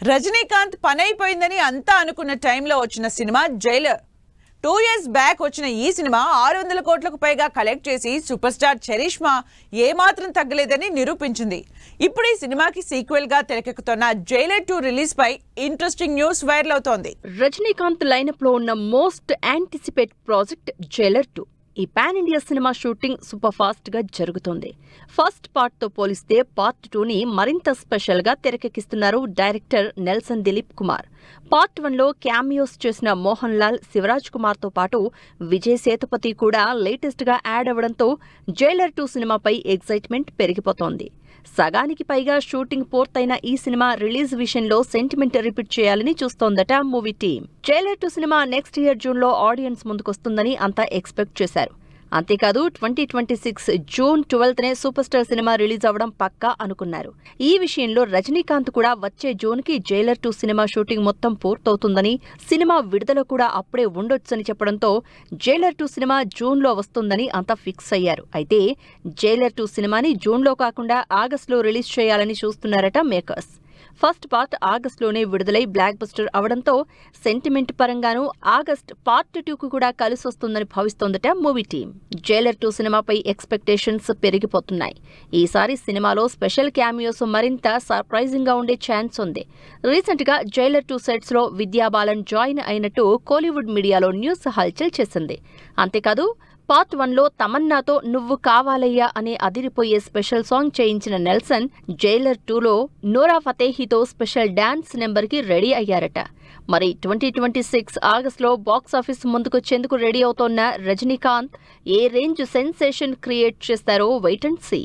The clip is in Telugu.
రజనీకాంత్ పనైపోయిందని అంతా అనుకున్న టైంలో వచ్చిన సినిమా జైలర్. 2 years బ్యాక్ వచ్చిన ఈ సినిమా 600 కోట్లకు పైగా కలెక్ట్ చేసి సూపర్ స్టార్ చరిష్మా ఏమాత్రం తగ్గలేదని నిరూపించింది. ఇప్పుడు ఈ సినిమాకి సీక్వెల్ గా తెరకెక్కుతున్న జైలర్ 2 రిలీజ్ పై ఇంట్రెస్టింగ్ న్యూస్ వైరల్ అవుతోంది. రజనీకాంత్ లైనప్ లో ఉన్న మోస్ట్ యాంటిసిపేట్ ప్రాజెక్ట్ జైలర్ 2. ఈ pan India cinema shooting super fast గా జరుగుతోంది. ఫస్ట్ పార్ట్ తో పోలిస్తే పార్ట్ 2ని మరింత స్పెషల్ గా తెరకెక్కిస్తున్నారు డైరెక్టర్ నెల్సన్ దిలీప్ కుమార్. పార్ట్ 1లో క్యామియోస్ చేసిన మోహన్ లాల్, శివరాజ్ కుమార్ తో పాటు విజయ్ సేతుపతి కూడా లేటెస్ట్ గా యాడ్ అవ్వడంతో జైలర్ 2 సినిమాపై ఎక్సైట్మెంట్ పెరిగిపోతోంది. సగానికి పైగా షూటింగ్ పూర్తయిన ఈ సినిమా రిలీజ్ విషయంలో సెంటిమెంట్ రిపీట్ చేయాలని చూస్తోందట movie team. Jailer 2 cinema next year జూన్లో ఆడియన్స్ ముందుకొస్తుందని అంతా ఎక్స్పెక్ట్ చేశారు. అంతేకాదు 2026 జూన్ 12నే సూపర్ స్టార్ సినిమా రిలీజ్ అవ్వడం పక్కా అనుకున్నారు. ఈ విషయంలో రజనీకాంత్ కూడా వచ్చే జూన్కి జైలర్ 2 సినిమా షూటింగ్ మొత్తం పూర్తవుతుందని, సినిమా విడుదల కూడా అప్పుడే ఉండొచ్చని చెప్పడంతో జైలర్ 2 సినిమా జూన్లో వస్తుందని అంతా ఫిక్స్ అయ్యారు. అయితే జైలర్ 2 సినిమాని జూన్లో కాకుండా ఆగస్టులో రిలీజ్ చేయాలని చూస్తున్నారట మేకర్స్. ఫస్ట్ పార్ట్ ఆగస్టులోనే విడుదలై బ్లాక్ బస్టర్ అవడంతో సెంటిమెంట్ పరంగానూ ఆగస్ట్ పార్ట్ 2కు కూడా కలిసొస్తుందని భావిస్తోందట మూవీ టీం. జైలర్ 2 సినిమాపై ఎక్స్పెక్టేషన్స్ పెరిగిపోతున్నాయి. ఈసారి సినిమాలో స్పెషల్ క్యామియోస్ మరింత సర్ప్రైజింగ్ గా ఉండే ఛాన్స్ ఉంది. రీసెంట్ గా జైలర్ 2 సెట్స్ లో విద్యా బాలన్ జాయిన్ అయినట్టు కోలీవుడ్ మీడియాలో న్యూస్ హల్చల్ చేసింది. అంతేకాదు పార్ట్ 1లో తమన్నాతో నువ్వు కావాలయ్యా అనే అదిరిపోయే స్పెషల్ సాంగ్ చేయించిన నెల్సన్ జైలర్ 2లో నోరా ఫతేహితో స్పెషల్ డాన్స్ నెంబర్కి రెడీ అయ్యారట. మరి 2026 ఆగస్టులో బాక్సాఫీస్ ముందుకొచ్చేందుకు రెడీ అవుతోన్న రజనీకాంత్ ఏ రేంజ్ సెన్సేషన్ క్రియేట్ చేస్తారో వెయిట్ అండ్ సీ.